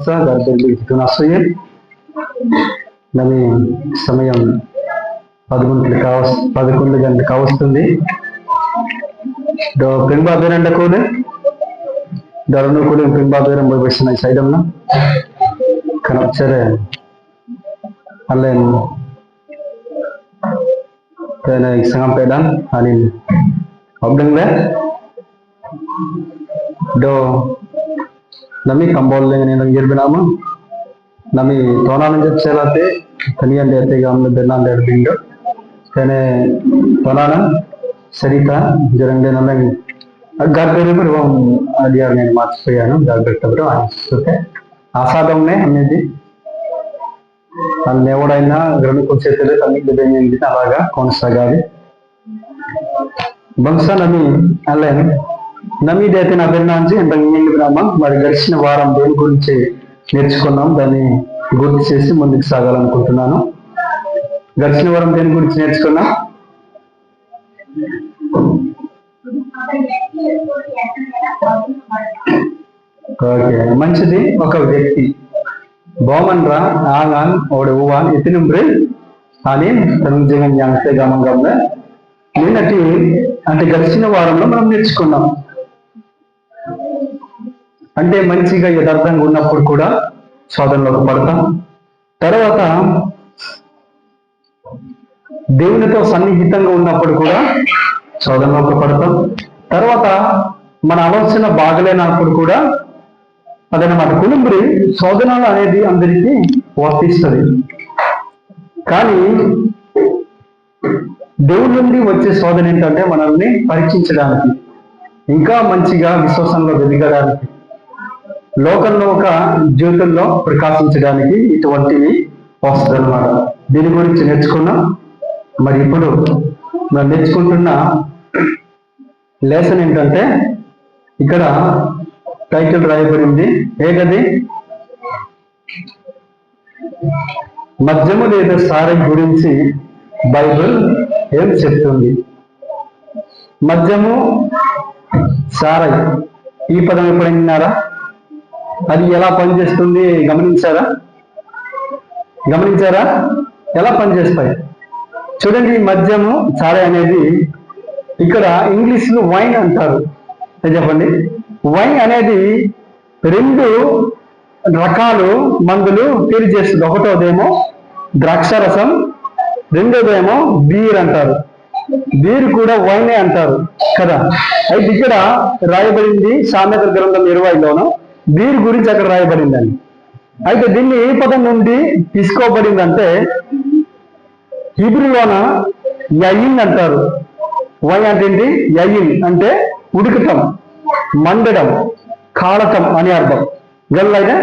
Tunasnya nami సమయం 11 గంటలకు కావస్తుంది. పెంబా పేరంట కూడా దరను కూడా పెంబా పేరం పోయిస్తున్నాయి సైడ్ అన్న కనపచరే Allen tena isang pedan anin obdeng le do nami kambol le ne nang yerbinama nami tonanan jepselate taniyan dete gamle benan der bindo tene tonanan sarita jarang de nang garberu per aliar ne marchiyanu garberu anisuke asadamne అనేది అన్ని ఎవడైనా గ్రహణకు చేతులు తల్లి బిడ్డని అలాగా కొనసాగాలి. బహుశా నమ్మి అయితే నా పెరినాంచి ఎంత బ్రాహ్మం మరి గడిచిన వారం దేని గురించి నేర్చుకున్నాం, దాన్ని గుర్తు చేసి ముందుకు సాగాలనుకుంటున్నాను. గడిచిన వారం దేని గురించి నేర్చుకున్నాం? ఓకే, మంచిది. ఒక వ్యక్తి Bomanra angan ode uwan itinumbre anin tanunjangan yang tegamanggamna నిన్నటి అంటే గడిచిన వారంలో మనం నేర్చుకున్నాం. అంటే మంచిగా యథార్థంగా ఉన్నప్పుడు కూడా శోధనలోకి పడతాం. తర్వాత దేవునితో సన్నిహితంగా ఉన్నప్పుడు కూడా శోధనలోకి పడతాం. తర్వాత మన ఆలోచన బాగలేనప్పుడు కూడా అదనమాట. కుటుంబరి శోధనలు అనేది అందరికీ వర్తిస్తుంది. కానీ దేవుడి నుండి వచ్చే శోధన ఏంటంటే మనల్ని పరీక్షించడానికి, ఇంకా మంచిగా విశ్వాసంలో ఎదగడానికి, లోకంలో ఒక జీవితంలో ప్రకాశించడానికి ఇటువంటివి వస్తుంది అన్నమాట. దీని గురించి నేర్చుకున్నాం. మరి ఇప్పుడు మనం నేర్చుకుంటున్న లెసన్ ఏంటంటే ఇక్కడ టైటిల్ రాయబడింది. ఏదది? మద్యము లేదా సారాయి గురించి బైబిల్ ఏం చెప్తుంది? మద్యము, సారాయి ఈ పదం ఎప్పుడైనా విన్నారా? అది ఎలా పనిచేస్తుంది గమనించారా? ఎలా పనిచేస్తాయి చూడండి. మద్యము, సారాయి అనేది ఇక్కడ ఇంగ్లీష్లో వైన్ అంటారు. చెప్పండి. వైన్ అనేది రెండు రకాలు మందులు తెలియజేస్తుంది. ఒకటోదేమో ద్రాక్షరసం, రెండోదేమో బీర్ అంటారు. బీర్ కూడా వైనే అంటారు కదా. అయితే ఇక్కడ రాయబడింది సామెతల గ్రంథం 20లోనూ బీర్ గురించి అక్కడ రాయబడిందని. అయితే దీన్ని ఏ పదం నుండి తీసుకోబడిందంటే హీబ్రూలోన యయిన్ అంటారు. వైన్ అంటే ఏంటి? యయిన్ అంటే ఉడకటం, మండడం, కాలటం అని అర్థం. గల్లైనా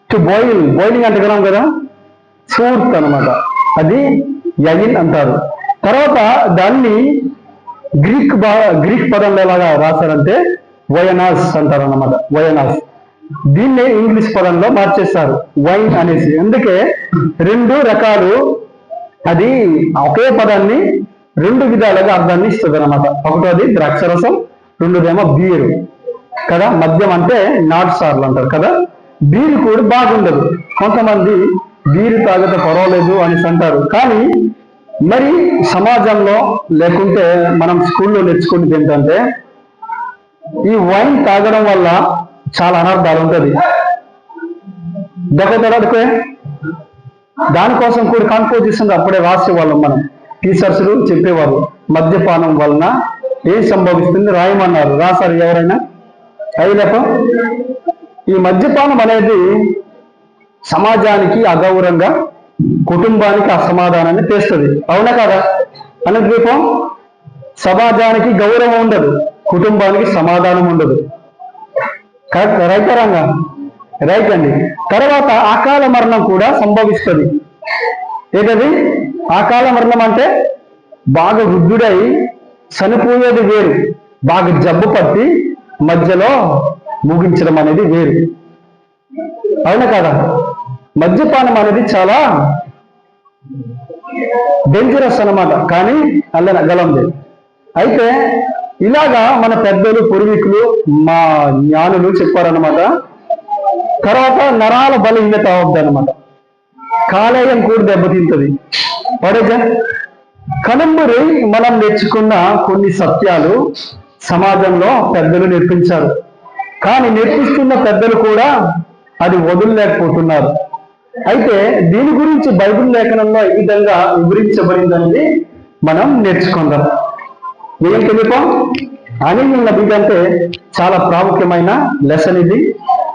టు బాయిల్, బాయిలింగ్ అంటే గలం కదా, సూర్త్ అనమాట. అది యయిన్ అంటారు. తర్వాత దాన్ని గ్రీక్ పదంలో ఎలాగా రాశారంటే వయనాస్ అంటారు అన్నమాట. వయనాస్ దీన్నే ఇంగ్లీష్ పదంలో మార్చేస్తారు వైన్ అనేసి. అందుకే రెండు రకాలు, అది ఒకే పదాన్ని రెండు విధాలుగా అర్థాన్ని ఇస్తుంది అనమాట. ఒకటోది ద్రాక్షరసం, రెండోదేమో బీరు కదా. మద్యం అంటే నాటు సార్లు అంటారు కదా. బీరు కూడా బాగుండదు. కొంతమంది బీరు తాగితే పర్వాలేదు అనేసి అంటారు. కానీ మరి సమాజంలో లేకుంటే మనం స్కూల్లో నేర్చుకునేది ఏంటంటే ఈ వైన్ తాగడం వల్ల చాలా అనర్థాలు ఉంటుంది. దగ్గరకే దానికోసం కూడా కాన్పోజిషన్ అప్పుడే రాసేవాళ్ళం మనం. టీచర్స్లు చెప్పేవారు మద్యపానం వలన ఏం సంభవిస్తుంది రాయమన్నారు. రాశారు ఎవరైనా? అయినప్ప ఈ మద్యపానం అనేది సమాజానికి అగౌరవంగా, కుటుంబానికి అసమాధానాన్ని తెస్తుంది. అవునా కదా? అనుద్వీపం సమాజానికి గౌరవం ఉండదు, కుటుంబానికి సమాధానం ఉండదు. కరెక్ట్? రైతరంగా రైట్ అండి. తర్వాత అకాల మరణం కూడా సంభవిస్తుంది. ఏంటది అకాల మరణం అంటే? బాగా వృద్ధుడై చనిపోయేది వేరు, బాగా జబ్బు పట్టి మధ్యలో ముగించడం అనేది వేరు. అవునా కదా? మద్యపానం అనేది చాలా డేంజరస్ అన్నమాట. కానీ అల్ల గలంది. అయితే ఇలాగా మన పెద్దలు, పూర్వీకులు, మా జ్ఞానులు చెప్పారన్నమాట. తర్వాత నరాల బలహీనత అవుద్ది అనమాట. కాలేయం కూడా దెబ్బతింటుంది. పడేజా కలంబరి మనం నేర్చుకున్న కొన్ని సత్యాలు సమాజంలో పెద్దలు నేర్పించారు. కానీ నేర్పిస్తున్న పెద్దలు కూడా అది వదలలేకపోతున్నారు. అయితే దీని గురించి బైబిల్ లేఖనంలో ఈ విధంగా వివరించబడిందనేది మనం నేర్చుకుందాం. ఏం తెలియపం అనిల్ నబీ అంటే చాలా ప్రాముఖ్యమైన లెసన్ ఇది.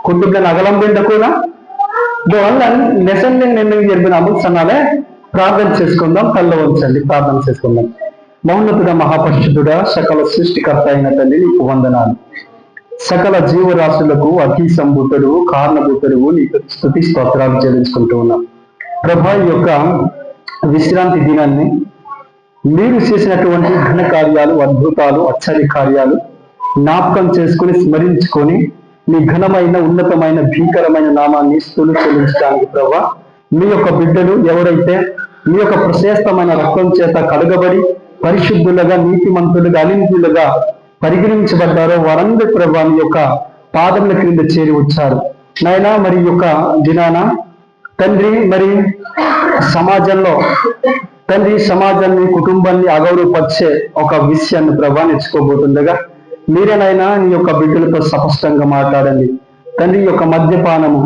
కుటుంబం అగలంబిండ కూడా అందువల్ల లెసన్ నిర్ణయం జరిపిన అమృత్సన్నాలే ప్రార్థన చేసుకుందాం. కళ్ళు వంచండి, ప్రార్థన చేసుకుందాం. మౌన్నతుడ, మహాపరిశుద్ధుడా, సకల సృష్టికర్త అయిన తల్లి నీకు వందనాలు. సకల జీవరాశులకు అతి సంభూతుడు, కారణభూతుడు నీకు స్తుతి స్తోత్రాలు చెల్లించుకుంటూ ఉన్నాం. ప్రభా, ఈ యొక్క విశ్రాంతి దినాన్ని మీరు చేసినటువంటి ఘన కార్యాలు, అద్భుతాలు, ఆశ్చర్య కార్యాలు జ్ఞాపకం చేసుకుని స్మరించుకొని మీ ఘనమైన, ఉన్నతమైన, భీకరమైన నామాన్ని స్తులు చెల్లించడానికి ప్రభా, మీ యొక్క బిడ్డలు ఎవరైతే మీ యొక్క ప్రశస్తమైన రక్తం చేత కడగబడి పరిశుద్ధులుగా, నీతిమంతులుగా, అనిందులుగా పరిగణించబడ్డారో వారందరి ప్రభా మీ యొక్క పాదముల క్రింద చేరి వచ్చారు నాయనా. మరి యొక్క దినాన తండ్రి, మరి సమాజాన్ని, కుటుంబాన్ని అగౌరవపరిచే ఒక విషయాన్ని ప్రభా నేర్చుకోబోతుండగా మీరేనైనా నీ యొక్క బిడ్డలతో స్పష్టంగా మాట్లాడండి తండ్రి. యొక్క మద్యపానము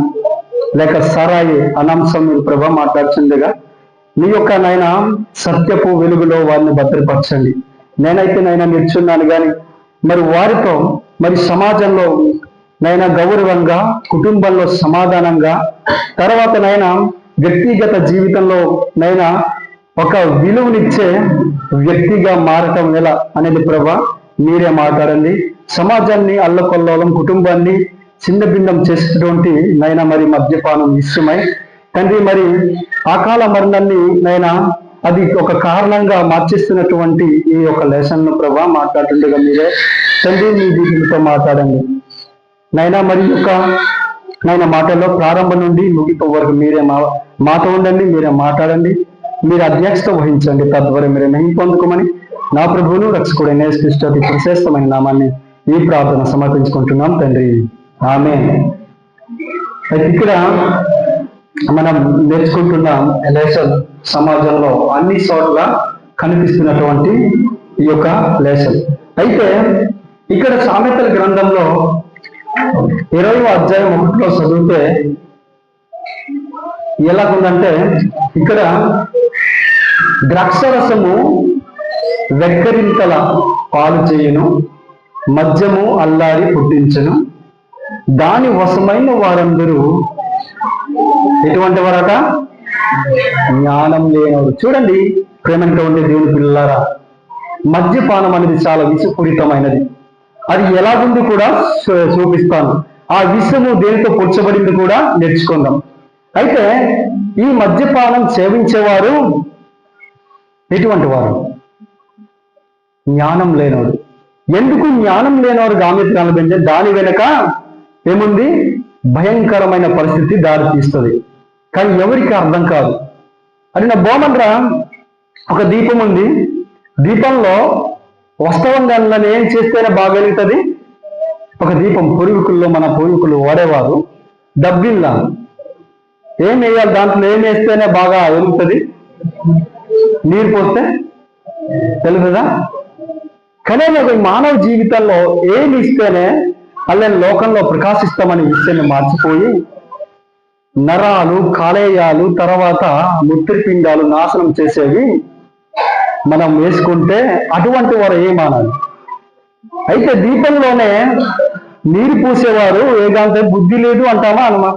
లేక సరాయి అనాంశం ప్రభా మాట్లాడుతుండగా నీ యొక్క నాయన సత్యపు వెలుగులో వారిని భద్రపరచండి. నేనైతే నైనా నేర్చున్నాను కానీ మరి వారితో మరి సమాజంలో నైనా గౌరవంగా, కుటుంబంలో సమాధానంగా, తర్వాత నైనా వ్యక్తిగత జీవితంలో నైనా ఒక విలువనిచ్చే వ్యక్తిగా మారటం ఎలా అనేది ప్రభా మీరే మాట్లాడండి. సమాజాన్ని అల్లకొల్లోలం, కుటుంబాన్ని చిందభిన్నం చేసేటువంటి నైనా మరి మద్యపానం విషయమై తండ్రి మరి అకాల మరణాన్ని నైనా అది ఒక కారణంగా మార్చేస్తున్నటువంటి ఈ యొక్క లెసన్ను ప్రభా మాట్లాడుతుండగా మీరే తండ్రి మీ దీనితో మాట్లాడండి నైనా. మరి యొక్క నైనా మాటల్లో ప్రారంభం నుండి ముగిపో వరకు మీరే మాట ఉండండి, మీరే మాట్లాడండి, మీరు అధ్యక్షత వహించండి. తద్వారా మీరే మహిమ పొందుకోమని నా ప్రభువును రక్షకుడైన యేసుక్రీస్తు అతి ప్రశస్తమైన నామాన్ని ఈ ప్రార్థన సమర్పించుకుంటున్నాం తండ్రి, ఆమేన్. అయితే ఇక్కడ మనం నేర్చుకుంటున్న లెసన్ సమాజంలో అన్ని చోట్ల కనిపిస్తున్నటువంటి ఈ యొక్క లెసన్. అయితే ఇక్కడ సామెతల గ్రంథంలో 20వ అధ్యాయం 1లో చదివితే ఎలాగుందంటే, ఇక్కడ ద్రాక్షరసము వెక్కరింతల పాలు చేయును, మద్యము అల్లారి పుట్టించును, దాని వశమైన వారందరూ ఎటువంటి వారట? జ్ఞానం లేనివారు. చూడండి ప్రేమతో ఉండే దేవుని పిల్లలారా, మద్యపానం అనేది చాలా విషపూరితమైనది. అది ఎలాగుంది కూడా చూపిస్తాను. ఆ విషము దేనితో పొచ్చబడింది కూడా నేర్చుకుందాం. అయితే ఈ మద్యపానం సేవించేవారు ఎటువంటి వారు? జ్ఞానం లేనివాడు. ఎందుకు జ్ఞానం లేనివారు గామిత్రాలు పెంచే దాని వెనుక ఏముంది? భయంకరమైన పరిస్థితి దారి తీస్తుంది. కానీ ఎవరికి అర్థం కాదు. అది నా బోమన్రా, ఒక దీపం ఉంది, దీపంలో వాస్తవంగా ఏం చేస్తేనే బాగలుగుతుంది? ఒక దీపం మన పూర్వీకులు వాడేవారు డబ్బిల్లా ఏం వేయాలి, దాంట్లో ఏం వేస్తేనే బాగా వెలుగుతుంది? నీరు పోస్తే తెలుగుదా? కానీ ఒక మానవ జీవితంలో ఏమి ఇస్తేనే అలా లోకంలో ప్రకాశిస్తామనే విషయాన్ని మార్చిపోయి నరాలు, కాలేయాలు, తర్వాత మూత్రపిండాలు నాశనం చేసేవి మనం వేసుకుంటే అటువంటి వారు ఏమానాలి? అయితే దీపంలోనే నీరు పూసేవారు ఏదంటే బుద్ధి లేదు అంటామా అనమా?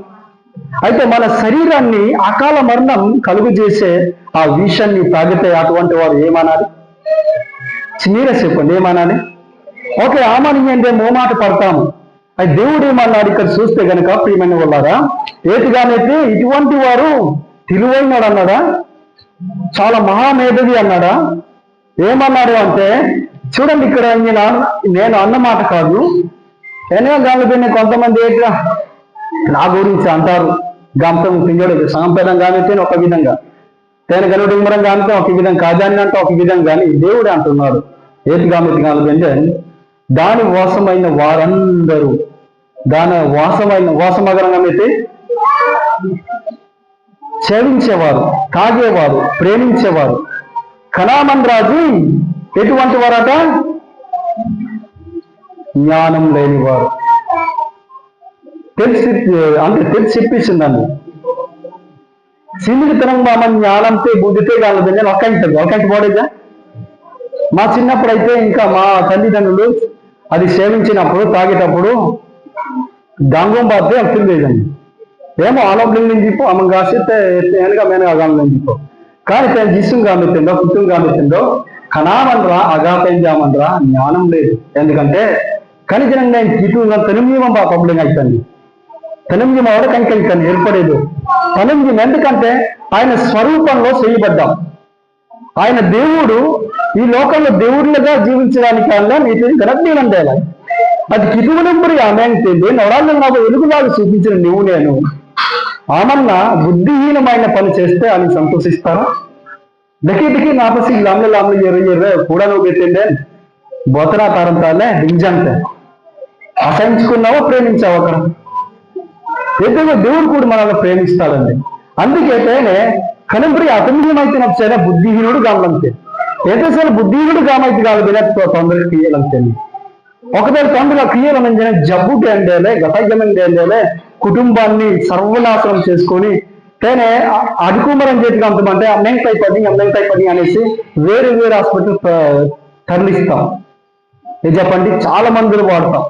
అయితే మన శరీరాన్ని అకాల మరణం కలుగు చేసే ఆ విషయాన్ని తాగితే అటువంటి వారు ఏమనాలి? మీరే చెప్పండి, ఏమనాలి? ఓకే, ఆమాని అంటే మోమాట పడతాము. అది దేవుడు ఏమన్నాడు ఇక్కడ చూస్తే గనక ప్రియమైన వాళ్ళారా, ఏటిగానైతే ఇటువంటి వారు తెలివైనడు అన్నాడా? చాలా మహామేధవి అన్నాడా? ఏమన్నాడు అంటే చూడండి, ఇక్కడ నేను అన్నమాట కాదు, నేనే గాలిపోయిన కొంతమంది ఏట్రా నా గురించి అంటారు. గంతం తింగడు సాంపేదం గానితే ఒక విధంగా, తేన గనుడు ఉమ్మరం గానితే ఒక విధంగా, కాదాన్ని అంటే ఒక విధంగా, కానీ దేవుడే అంటున్నాడు ఏటి గామితి గాలిపోయింటే దాని మోసమైన వారందరూ దాని వాసమగరంగం అయితే సేవించేవారు, తాగేవారు, ప్రేమించేవారు. కనామన్ రాజు ఎటువంటి వారట? జ్ఞానం లేనివారు. తెలిసి చెప్పించిందండి. సిమిడితనం మామ జ్ఞానంతే బుద్ధితే కాలదని నేను ఒక్కంటి పోడేదా. మా చిన్నప్పుడు అయితే ఇంకా మా తల్లిదండ్రులు అది సేవించినప్పుడు తాగేటప్పుడు దాంగం బాధే అర్థం లేదండి. ఏమో ఆలోపలింగ్ నుంచి చెప్పు అమ్మ కాసితే వెనక మేనగా గామని చెప్పు. కానీ తను జిస్సుం కామెత్తిందో పుట్టుం కామెత్తిందో కణామనరా అగాపేం జామనరా జ్ఞానం లేదు. ఎందుకంటే కనిజనం నేను కిటు తనుమ్యం బా పబ్లింగ్ అవుతుంది. తనుమ్యం అవడ కంకెళ్తాను ఏర్పడేది. తనుమ్యం ఎందుకంటే ఆయన స్వరూపంలో చేయబడ్డాం. ఆయన దేవుడు ఈ లోకంలో దేవుళ్ళగా జీవించడానికి వల్ల నీకు గణజ్ఞానం తేలాలి. అది కిటువునంపురి ఆమె అంటుంది నవరాలను నాకు వెలుగులాగా చూపించిన నువ్వు నేను ఆమన్నా బుద్ధిహీనమైన పని చేస్తే అని సంతోషిస్తారా? దకి నాపసి లాంబ్ల ఎర్ర కూడా నువ్వు పెట్టిండే బోతనాతారం తాలే డింజంటే అసహించుకున్నావా ప్రేమించావు అక్కడ ఏదైనా దేవుడు కూడా మనల్ని ప్రేమిస్తాడండి. అందుకైతేనే కనుంపురి అతమ్యమైతే నచ్చైనా బుద్ధిహీనుడు కావాలంతే. ఏదైనా బుద్ధిహీనుడు కామైతే కాదు వినత్వ తొందరగా క్రియలంతే. ఒకవేళ తొందరగా క్రియలంటే జబ్బు తేండేలే గతజ్ఞం తేండేలే కుటుంబాన్ని సర్వనాశనం చేసుకొని తేనే అడుకుమరం చేతికి అంతమంటే అమ్మెంటైపడి అనేసి వేరే హాస్పిటల్ తరలిస్తాం. ఇది చెప్పండి, చాలా మందులు వాడతాం.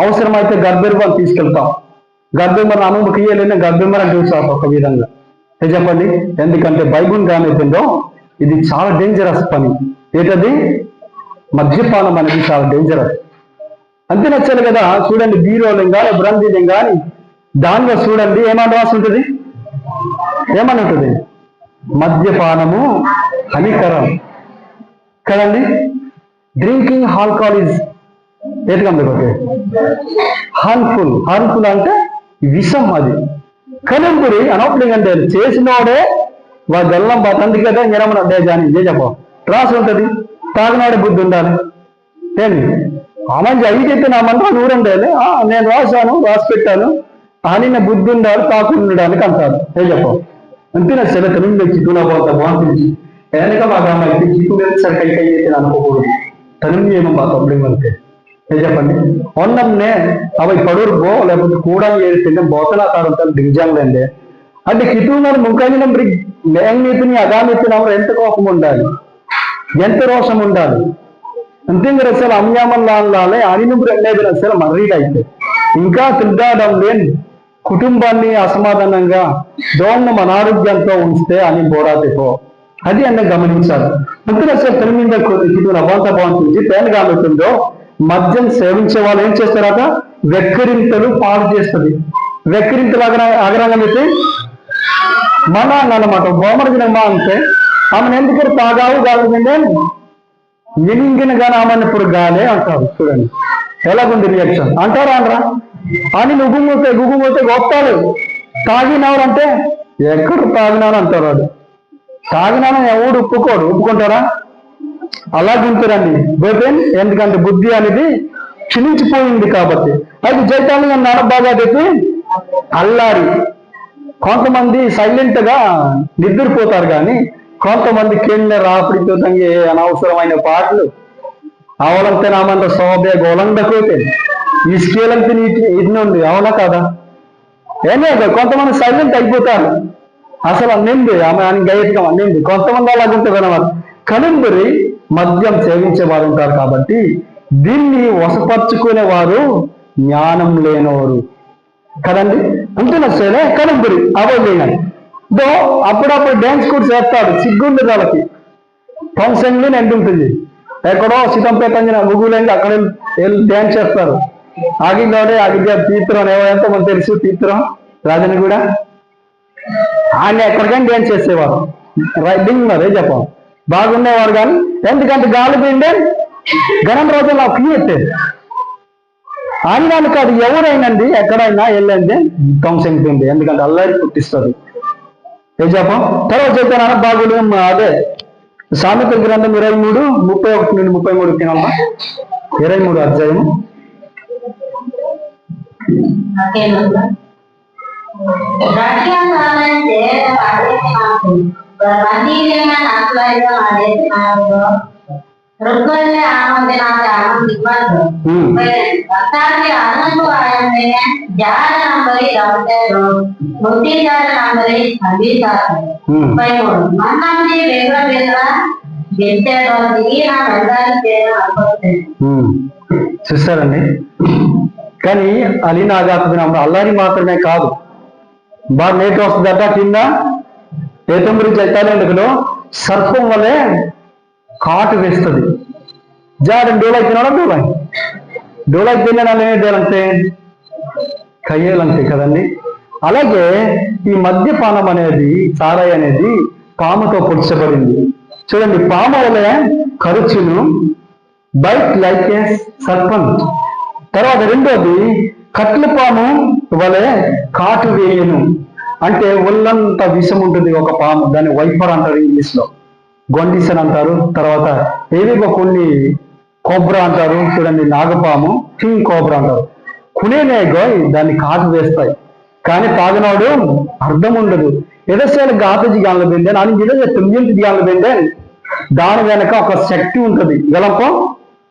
అవసరమైతే గర్భర్భం తీసుకెళ్తాం. గర్భమరం అమ్మకు క్రియలైనా గర్భమరం చూస్తాం ఒక విధంగా. ఇది చెప్పండి, ఎందుకంటే బైబుల్ కానిస్తుందో ఇది చాలా డేంజరస్ పని. ఏంటది? మద్యపానం అనేది చాలా డేంజరస్. అంతే నచ్చాలి కదా. చూడండి బీరోలం కానీ బ్రంథిలం కానీ దానిలో చూడండి ఏమని రాసి ఉంటుంది? ఏమని ఉంటుంది? మద్యపానము హానికరం కదండి. డ్రింకింగ్ ఆల్కహాల్ ఇస్ ఏటికంటే హార్మ్ఫుల్ అంటే విషం. అది కనుంపురి అనౌట్లింగ్ అంటే చేసినోడే వాడు బెల్లం బాతంది కదా నిరమణ అడ్డే జాని చెప్ప రాసి ఉంటుంది. తాగినాడే బుద్ధి ఉండాలి. ఏంటి ఆమంది అయితే నా మంత్రం నూరండేలే నేను రాసి పెట్టాను అని నా బుద్ధి ఉండాలి తాకుండా ఉండడానికి అంటారు. ఏ చెప్ప అంతే నా చెల్ల తెలుగు చిక్కున పోతా బాగుంటుంది. వెనక మాకు అమ్మాయి చిక్కు సరికై అయితే అనుకోకూడదు. తెలుగు ఏమో బాగా పబ్లింగ్ అంతే. ఏ చెప్పండి, ఒన్నంనే అవి పడురుబో లేకపోతే కూడా ఏడితే బోతనాతారంతారు దిగ్జంగండి. అంటే కిటున్నారు ముఖాయిన మేఘనీతిని అగానీతిని అప్పుడు ఎంత కోపం ఉండాలి, ఎంత రోషం ఉండాలి. అంతేంగా అసలు అమ్యామల్లాలే అనినుంపురు ఎన్నేది అసలు మర్రీగా అయితే ఇంకా తిద్దాడం లేని కుటుంబాన్ని అసమాధానంగా దోమం అనారోగ్యంతో ఉంచితే అని పోరాటిపో అది అన్న గమనించాలి. అంతే అసలు తెల మీద కిటు అవ్వంతా బాగుంటుంది. పేను కామెతుందో మద్యం సేవించే వాళ్ళు ఏం చేస్తారట? వెక్కిరింతలు పాడు చేస్తుంది. వెక్కిరింతలు అగరంగం అయితే మన అన్నమాట బొమ్మడిగినమ్మా అంటే ఆమెను ఎందుకు తాగావు కాదంటే ఎనింగిన కానీ ఆమెను ఇప్పుడు గాలే అంటారు. చూడండి ఎలాగుంది రియాక్షన్. అంటారా అనరా అని గుగ్గుమూతే గొప్పాడు. తాగినావు అంటే ఎక్కడ తాగినాను అంటారు. వాడు తాగినాను ఎవడు ఒప్పుకుంటారా? అలాగుంటారండి బేబేన్. ఎందుకంటే బుద్ధి అనేది క్షీణించిపోయింది కాబట్టి. అయితే జైతాన్ని నడబాగా పెట్టి అల్లాడి కొంతమంది సైలెంట్ గా నిద్రపోతారు కానీ కొంతమంది కేంద్ర రాపిడితో తంగి అనవసరమైన పాటలు అవలంతే నామంత సోభే గోలండకపోతే ఈ స్కేలంతా ఇది అవునా కాదా? ఏమే కొంతమంది సైలెంట్ అయిపోతారు. అసలు అన్నింది ఆమె అని గైతికం అన్నింది. కొంతమంది అలాగుంటుంది అన్నమాట. కనుంబరి మద్యం సేవించే వారు ఉంటారు కాబట్టి దీన్ని వశపరుచుకునే వారు జ్ఞానం లేనివారు కదండి. అంటున్నా సరే కనుంబరి అవలేనాయి దో అప్పుడప్పుడు డ్యాన్స్ కూడా చేస్తాడు. సిగ్గుంది వాళ్ళకి. ఫంక్షన్లు ఎంటుంటుంది ఎక్కడో సీతంపేట గుగులేండి అక్కడ వెళ్ళి డ్యాన్స్ చేస్తారు. ఆగిలోనే ఆగి తీర్థం ఎంతో మనకు తెలుసు. తీర్థం రాజని కూడా ఆయన ఎక్కడికైనా డ్యాన్స్ చేసేవారు. రైడింగ్ మరి చెప్పాం బాగుండేవారు కానీ ఎందుకంటే గాలి పిండే గణం రోజులు ఆ క్లియర్ ఆడినాను కాదు ఎవరైనండి ఎక్కడైనా వెళ్ళండి కౌన్సిలింగ్ పిండి. ఎందుకంటే అల్లరి పుట్టిస్తుంది. ఏ చెప్పాం తర్వాత చెప్పాను బాగులు అదే సామెత గ్రంథం 23:31 నుండి 33 తినాలమ్మా. 23 అధ్యాయము చూస్తారండి. కానీ అలీనా ఆజాద్ అల్లారి మాత్రమే కాదు, బాగా నేటి వస్తుందట కింద ఏతొమ్మిది చైతాన్యంలో సర్పం వలె కాటు వేస్తుంది. జాడని డోలాయి తినడం డోలాయి తినడం ఏంటంటే కయ్యేలంతే కదండి. అలాగే ఈ మద్యపానం అనేది, సారాయి అనేది పాముతో పొడిచబడింది. చూడండి, పాము వలె ఖర్చును బైట్ లైక్ ఏ సర్పంట్. తర్వాత రెండోది కట్ల పాము వలె కాటు వేయను. అంటే ఒళ్ళంత విషం ఉంటుంది ఒక పాము, దాన్ని వైపర్ అంటారు ఇంగ్లీష్ లో, గొండిస్ అని అంటారు. తర్వాత ఏవేవో కొన్ని కోబ్రా అంటారు చూడండి, నాగపాము, కింగ్ కోబ్రా అంటారు. కునేనేగో దాన్ని కాటు వేస్తాయి. కానీ తాగినాడు అర్థం ఉండదు. ఎదసేల గాతజి గాన్లు బెండే అని ఇదే 9 గాన్లు బెండే. దాని వెనక ఒక శక్తి ఉంటుంది, గలంపం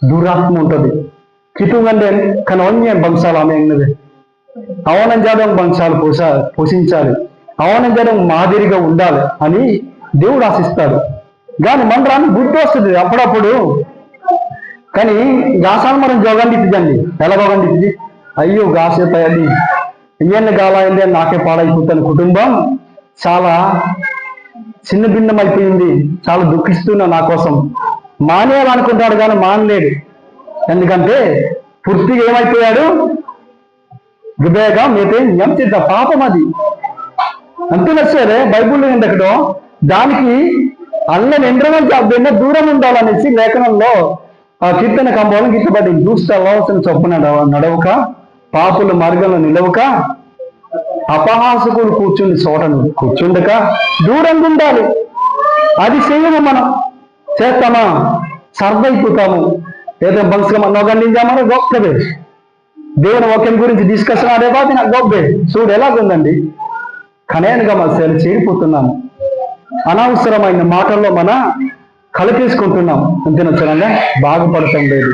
దురాత్మ ఉంటుంది. కిటుంగండే కనవన్య బంశాలు ఆమె ఎన్నది అవనం చేయడం బంశాలు పోషించాలి, అవనం చేయడం మాదిరిగా ఉండాలి అని దేవుడు ఆశిస్తాడు. కానీ మండరాన్ని బుద్ధి వస్తుంది అప్పుడప్పుడు. కానీ గాసాలు మనం జోగండిద్దండి, ఎలా జోగండిద్ది? అయ్యో గాసేతాయండి, ఇవన్నీ గాలైంది అని నాకే పాడైపోతాను. కుటుంబం చాలా చిన్న భిన్నం అయిపోయింది, చాలా దుఃఖిస్తున్నా నా కోసం. మానేయాలనుకుంటాడు కానీ మానలేడు. ఎందుకంటే పూర్తిగా ఏమైపోయాడు? వివేగా మీతే ఎంతిద్ద పాపం అది అంతే నచ్చారే బైబుల్ ఏంటో. దానికి అల్లని ఎండ్రమని దూరం ఉండాలనేసి లేఖనంలో ఆ కీర్తన కంబోళం గిట్టబడి దూష్టవలసిన చొప్పున నడవక, పాపుల మార్గంలో నిలవక, అపహాసకులు కూర్చుండి చోటను కూర్చుండక దూరంగా ఉండాలి. అది చేయము, మనం చేస్తామా సర్వైపోతాము. ఏదో బంశం నొగండించామని గొప్పదే. దేవుని వాక్యం గురించి డిస్కషన్ ఆడేవాది నాకు గొప్పే. చూడు ఎలాగుందండి, కనేనుగా మన సేవ చేరిపోతున్నాము. అనవసరమైన మాటల్లో మన కలిపేసుకుంటున్నాం. అంతేనా? చూడండి, బాగుపడటం లేదు.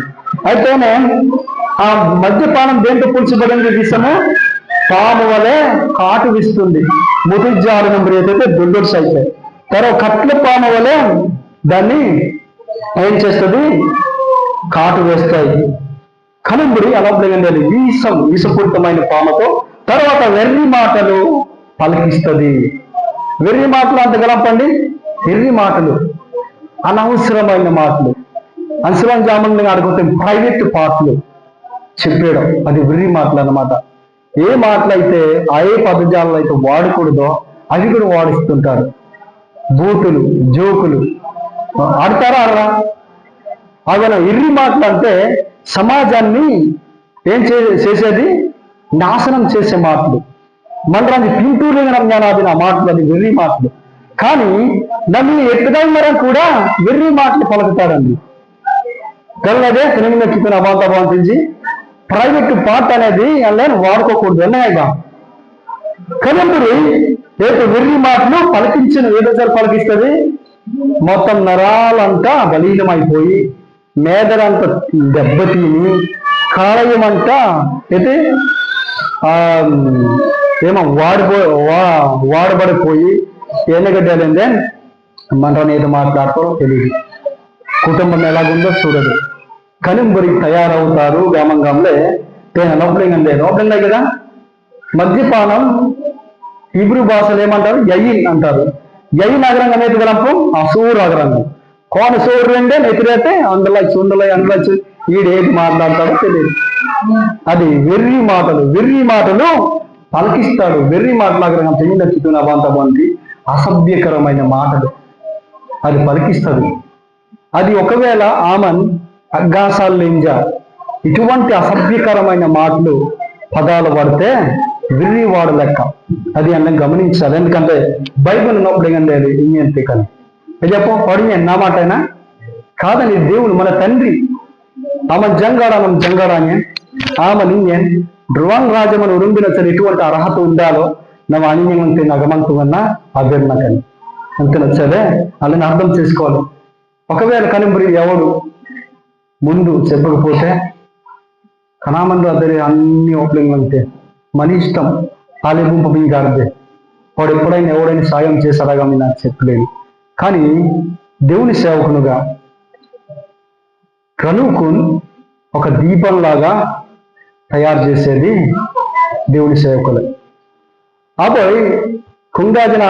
అయితేనే ఆ మద్యపానం దేంతో పులిచబడింది? విషము పాము వలె కాటు విస్తుంది. ముతుజారు నంబర్ ఏదైతే దుండోడ్స్ అయితే తర్వాత కట్ల పాము వలె దాన్ని ఏం చేస్తుంది? కాటు వేస్తాయి. కనుంబడి అలబ్లగండి విషపూరితమైన పాముతో. తర్వాత వెర్రి మాటలు పలికిస్తుంది. వెర్రి మాటలు అంత గలపండి, వెర్రి మాటలు, అనవసరమైన మాటలు, అంశరం జామని అడుగుతే ప్రైవేట్ పాటలు చెప్పేయడం, అది వెర్రి మాటలు అన్నమాట. ఏ మాటలైతే ఏ పదజాలలో అయితే వాడకూడదో అవి కూడా వాడిస్తుంటారు. బూతులు, జోకులు ఆడతారా ఆడరా? అవన్న ఎర్రి మాటలు అంటే సమాజాన్ని ఏం చేసేది? నాశనం చేసే మాటలు. మండరాన్ని పింటూరుగా జ్ఞానాది నా మాటలు, అది వెర్రి మాటలు. కానీ నన్ను ఎట్టుదైమరం కూడా వెర్రి మాటలు పలుకుతాడండి. కలదే తినగిన అవాంతరించి ప్రైవేట్ పార్ట్ అనేది అలా వాడుకోకూడదు. ఎన్నగా కలంబరి ఏదో వెర్రి మాటలు పలికించిన ఏదోసారి పలికిస్తుంది. మొత్తం నరాలంతా బలీనమైపోయి, మేదలంతా దెబ్బతిని, కాళయమంతా అయితే ఏమో వాడబడిపోయి ఎన్నగడ్డాలంటే మనం ఏదో మాట్లాడతారో తెలియదు. కుటుంబం ఎలాగుందో చూడదు. కనుంబరి తయారవుతారు గ్రామంగాంలే లోపలింగందే లోపలిందే కదా. మద్యపానం ఇబ్రూ భాషలు ఏమంటారు? యయిన్ అంటారు. యయిన్ అగ్రంగం అయితే గలంపం అసూరు అగ్రంగం. కోన సూరు అంటే నెతిరైతే అందులో ఈడేది మాట్లాడతాడో తెలియదు. అది వెర్రి మాటలు. వెర్రి మాటలు పలికిస్తాడు. వెర్రి మాటలు అగ్రంగం చెయ్యి అవంతమంది అసభ్యకరమైన మాటలు అది పలికిస్తుంది. అది ఒకవేళ ఆమన్ అగ్గాసాలు లేంజా ఇటువంటి అసభ్యకరమైన మాటలు పదాలు పడితే వెర్రివాడు లెక్క. అది అన్న గమనించాలి. ఎందుకంటే బైబిల్ ఉన్నప్పుడు ఏంటంటే ఇంతే కానీ చెప్ప పడి నా మాట అయినా కాదని దేవుడు మన తండ్రి ఆమె జంగాడ జంగాడానే ఆమె నిన్నే ಧ್ರುವಂ ರಾಜಮನ ಉರುಂಬಿನ ಸರಿ ఇటువంటి అర్హత ఉండాలో ನಾವು అనియమంతే నగమంతువన్న అభిర్ణకని అంతే నచ్చలే అలాని అర్థం చేసుకోవాలి. ఒకవేళ కనింబరి ఎవడు ముందు చెప్పకపోతే కనామందు అద్దరి అన్ని ఓపెనింగ్ అంతే మన ఇష్టం ఆలెబుంప గారిదే వాడు ఎప్పుడైనా ఎవడైనా సాయం చేశాడగా మీ నాకు చెప్పలేను. కానీ దేవుని సేవకునుగా కనుక్కుని ఒక దీపంలాగా తయారు చేసేది దేవుని సేవకులే. అబ్బాయి కుంగాజన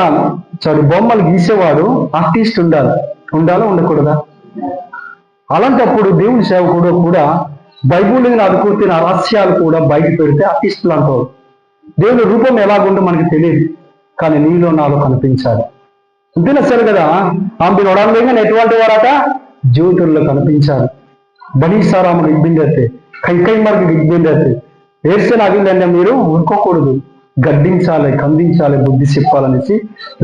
చాడు బొమ్మలు గీసేవాడు ఆర్టిస్ట్ ఉండాలా ఉండకూడదా? అలాంటప్పుడు దేవుని సేవకుడు కూడా బైబుల్ని అదుకుతున్న రహస్యాలు కూడా బయట పెడితే ఆర్టిస్టులు అంటారు. దేవుని రూపం ఎలాగుందో మనకి తెలియదు, కానీ నీలో నాలో కనిపించాలి. అంతేనా సరే కదా? ఆమె నొడంగా ఎటువంటి వారట జ్యోతుల్లో కనిపించాలి. బనీసారాములు ఇబ్బంది కైకై మార్గం ఇబ్బంది ఏడ్స్తే నాగిందంటే మీరు ఊరుకోకూడదు, గడ్డించాలి, ఖండించాలి, బుద్ధి చెప్పాలనేసి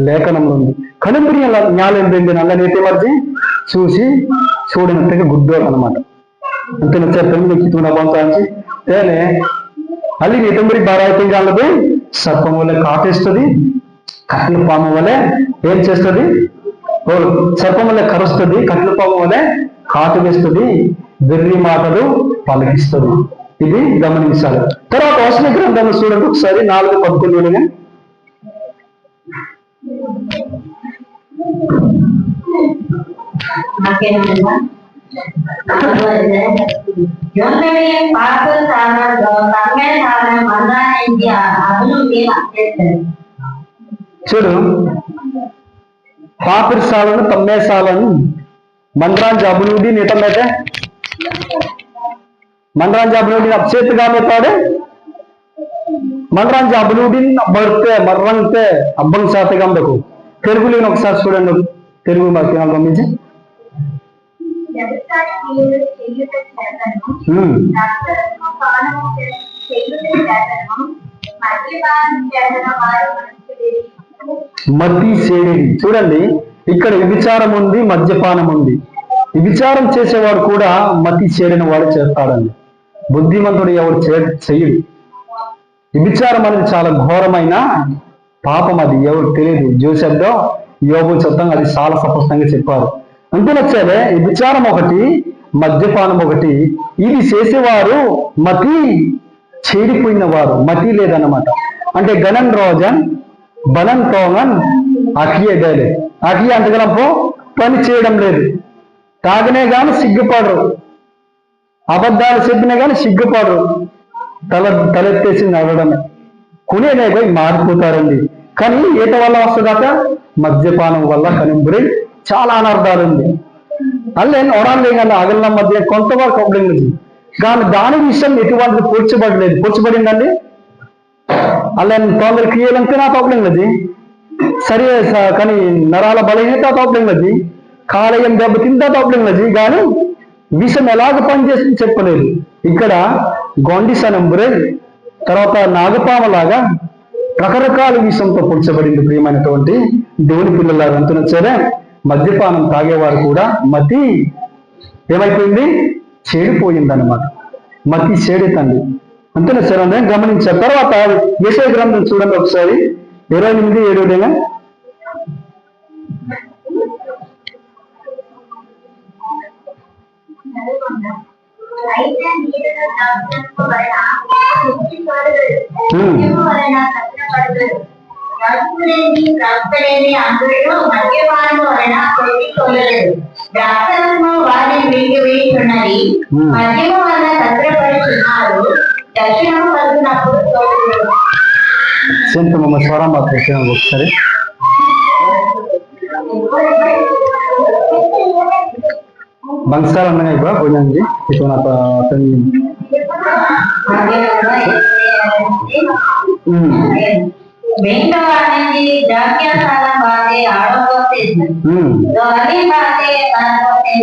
లేఖనంలో ఉంది. కనుమరి జ్ఞానం నల్లనైతే మర్చి చూసి చూడనట్టుగా గుడ్డోడు అనమాట. అంతేనా చెప్పి పంపించి తేనే ಅಲ್ಲಿ నితంబరి బారాయితం కాలది సర్పం వల్ల కాటేస్తుంది, కట్ల పాము వలె ఏం చేస్తుంది, సర్పం వల్ల కరుస్తుంది, కట్ల పాము వలె కాటు వేస్తుంది, వెర్రి మాటలు పలికిస్తుంది. ఇది గమనించాలి. తర్వాత వచన గ్రంథంలో చూడండి ఒకసారి 4:11 చూడు. పాపిరిసాలను తమ్మేసాలను మంద్రాంజ అభివృద్ధి నిటమైతే మంద్రాంజ అభివృద్ధి అప్చేతగా మెత్తాడు మంద్రాంజ అభివృద్ధి బడితే మర్రంతే అబ్బం శాతగా ఉండకు. తెలుగులో ఒకసారి చూడండి, తెలుగు మాకు పంపించి మద్ది సేడి. చూడండి, ఇక్కడ విచారం ఉంది, మద్యపానం ఉంది. విచారం చేసేవాడు కూడా మతి చేడిన వాడు చేస్తాడండి. బుద్ధిమంతుడు ఎవడు చెయ్యడు. విచారం అనేది చాలా ఘోరమైన పాపం, అది ఎవరు తెలియదు. జోసెఫ్లో యోబు చెప్తాం, అది చాలా స్పష్టంగా చెప్పారు. అంతే నచ్చేదే విచారం ఒకటి, మద్యపానం ఒకటి. ఇది చేసేవారు మతి చెడిపోయిన వారు, మతి లేదన్నమాట. అంటే గణన్ రోజన్ బలన్ తోగన్ అఖియే డేలే అఖియ అంతగలంపో పని చేయడం లేదు. తాగనే గాని సిగ్గుపడరు, అబద్ధాలు చెప్పినా కానీ సిగ్గుపడరు, తలెత్తేసి నడవడమే. కొనేనే పోయి మారిపోతారండి. కానీ ఈత వల్ల వస్తుందట మద్యపానం వల్ల కనింబురి చాలా అనర్థాలు ఉంది. అల్లే ఒడాలే కానీ అగల మధ్య కొంతవరకు అవ్వలేదు, కానీ దాని విషయం ఎటువంటి పూడ్చబడలేదు. పూడ్చబడిందండి అల్లే తొందర క్రియలంటే నాకు అవ్వలేదు సరే, కానీ నరాల బలహీనత తోపలేదు, కాలేయం దెబ్బతిందా తోపలేదు, కానీ విషం ఎలాగ పనిచేసి చెప్పలేదు. ఇక్కడ గొండిసనంబురే తర్వాత నాగపామలాగా రకరకాల విషంతో పొడిచబడింది. ప్రియమైనటువంటి దేవుని పిల్లలాగా అంటున్నచ్చారే, మద్యపానం తాగేవారు కూడా మతి ఏమైపోయింది, చెడిపోయింది అనమాట. మతి చెడితండి. అంతేనా సరే అని గమనించారు. తర్వాత యెషయా గ్రంథం చూడండి ఒకసారి 28:7. సెంతమ్మ స్వరం మాత్రం ఒకసారి bangsa lang na iba punya nji itu napa tani बेंटवाने जाक्या साला बाते आड़ो होते तो अली बाते कान होते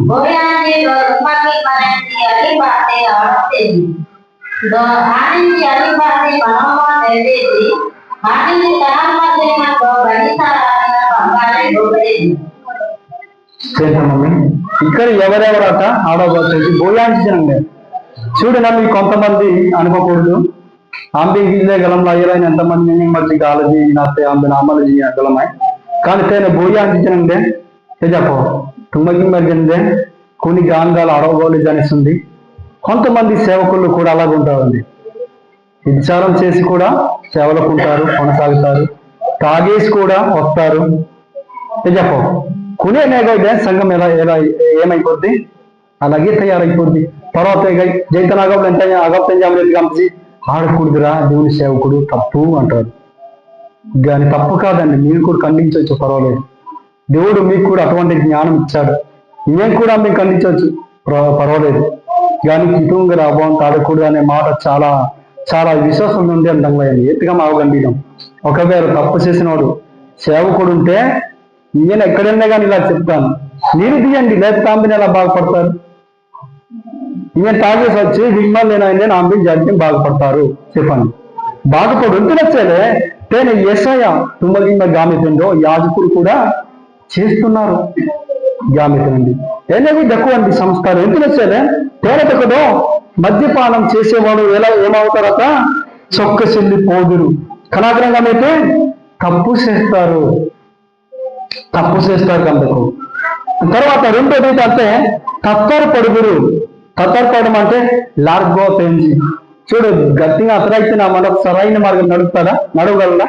बोयाने तो रुपाकी मरंती अली बाते आड़ोते तो आनंदी अली बाते मनोमा देते आनंदी तराम बाते ना तो बड़ी साला ना बंगाले डोबरे ఇక్కడ ఎవరెవరట ఆడబోతుంది బోయాంచనండి. చూడనా మీ కొంతమంది అనుకోకూడదు ఆంబి గిల్లే గలం అయ్యాలని ఎంతమంది మధ్య గాలజీ నాతే ఆంబి నామలు గలమాయి కానీ తేనే బోయా అందించనందే చెప్పో తుమ్మకి మరిగిందే కొన్ని గాంగాలు అడవగోలు జనిస్తుంది కొంతమంది సేవకులు కూడా అలాగ ఉంటారండి విచారం చేసి కూడా సేవలకు ఉంటారు కొనసాగుతారు తాగేసి కూడా వస్తారు చెప్పో కొనే నేగైతే సంఘం ఎలా ఎలా ఏమైపోద్ది అలాగే తయారైపోద్ది తర్వాత జైతనాగం ఎంత అగప్తం కంచి ఆడకూడదురా దేవుని సేవకుడు తప్పు అంటారు కానీ తప్పు కాదండి మీరు కూడా ఖండించవచ్చు పర్వాలేదు దేవుడు మీకు కూడా అటువంటి జ్ఞానం ఇచ్చాడు మేము కూడా మీకు ఖండించవచ్చు పర్వాలేదు కానీ కిటుంగ రాబోం తాడకూడదు అనే మాట చాలా చాలా విశ్వాసం నుండి అందంగా ఎత్తుగా మావగండినం ఒకవేళ తప్పు చేసినవాడు సేవకుడు ఉంటే నేను ఎక్కడన్నా కానీ ఇలా చెప్తాను మీరు తీయండి లేకపోతే ఆంబిని ఎలా బాగుపడతారు ఈయన తాగేసి వచ్చి మిమ్మల్ని నేనైనా ఆంబి జాడ్యం బాగుపడతారు చెప్పండి బాగుపడు ఎంత నచ్చేలే తేనే ఏసయ్య తుమ్మగిమ్మ గామితుందో యాజకులు కూడా చేస్తున్నారు గామితనండి ఏనేవి దక్కువండి సంస్కారం ఎంత నచ్చేలే తేనె తక్కదో మద్యపానం చేసేవాడు ఎలా ఏమవుతారట చొక్క చెల్లి పోదురు కళాగ్రంగా అయితే తప్పు చేస్తారు అందుకు తర్వాత రెండోది అంటే తత్తరపడుగురు తత్తరపడడం అంటే లార్గో పెంజి చూడు గట్టిగా అతరైతే నా మనకు సరైన మార్గం నడుపుతాడా నడవగలడా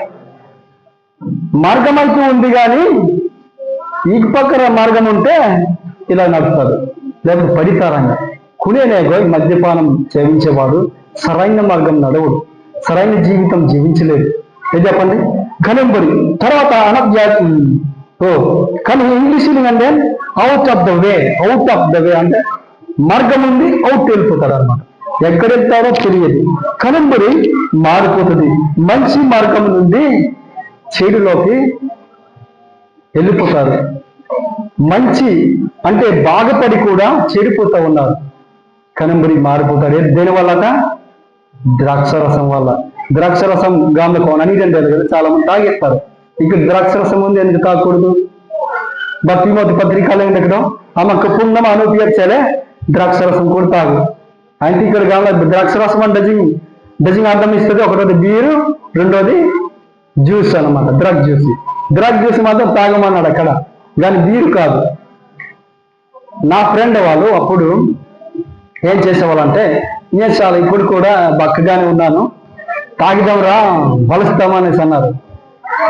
మార్గం అయితే ఉంది కానీ ఈ పక్కన మార్గం ఉంటే ఇలా నడుపుతాడు లేకపోతే పడితారంగా కునేనేగో మద్యపానం సేవించేవాడు సరైన మార్గం నడవడు సరైన జీవితం జీవించలేదు ఏం చెప్పండి కనంబడి తర్వాత కానీ ఇంగ్లీష్లో అంటే అవుట్ ఆఫ్ ద వే అంటే మార్గం ఉంది అవుట్ వెళ్ళిపోతాడు అనమాట ఎక్కడ వెళ్తారో తెలియదు కనంబడి మారిపోతుంది మంచి మార్గం నుండి చెడులోకి వెళ్ళిపోతారు మంచి అంటే బాగుపడి కూడా చెడిపోతూ ఉన్నారు కనంబడి మారిపోతారు దేనివల్ల ద్రాక్షరసం వల్ల ద్రాక్షరసం గాంధకం అని అంటే కదా చాలా మంది తాగేస్తారు ఇక్కడ ద్రాక్షరసం ఉంది ఎందుకు తాగకూడదు భక్తిమతి పత్రికలు ఏంటో ఆమెకు పుణ్యం అనుపేర్చాలే ద్రాక్షరసం కూడా తాగు అయితే ఇక్కడ కావాలి ద్రాక్షరసం అంటే డజింగ్ అర్థం ఇస్తుంది ఒకటోది బీరు రెండోది జ్యూస్ అనమాట డ్రగ్ జ్యూస్ మాత్రం తాగమన్నాడు అక్కడ కానీ బీరు కాదు నా ఫ్రెండ్ వాళ్ళు అప్పుడు ఏం చేసేవాళ్ళంటే నేను చాలా ఇప్పుడు కూడా బక్కగానే ఉన్నాను తాగిదాంరా బలుస్తామనేసి అన్నారు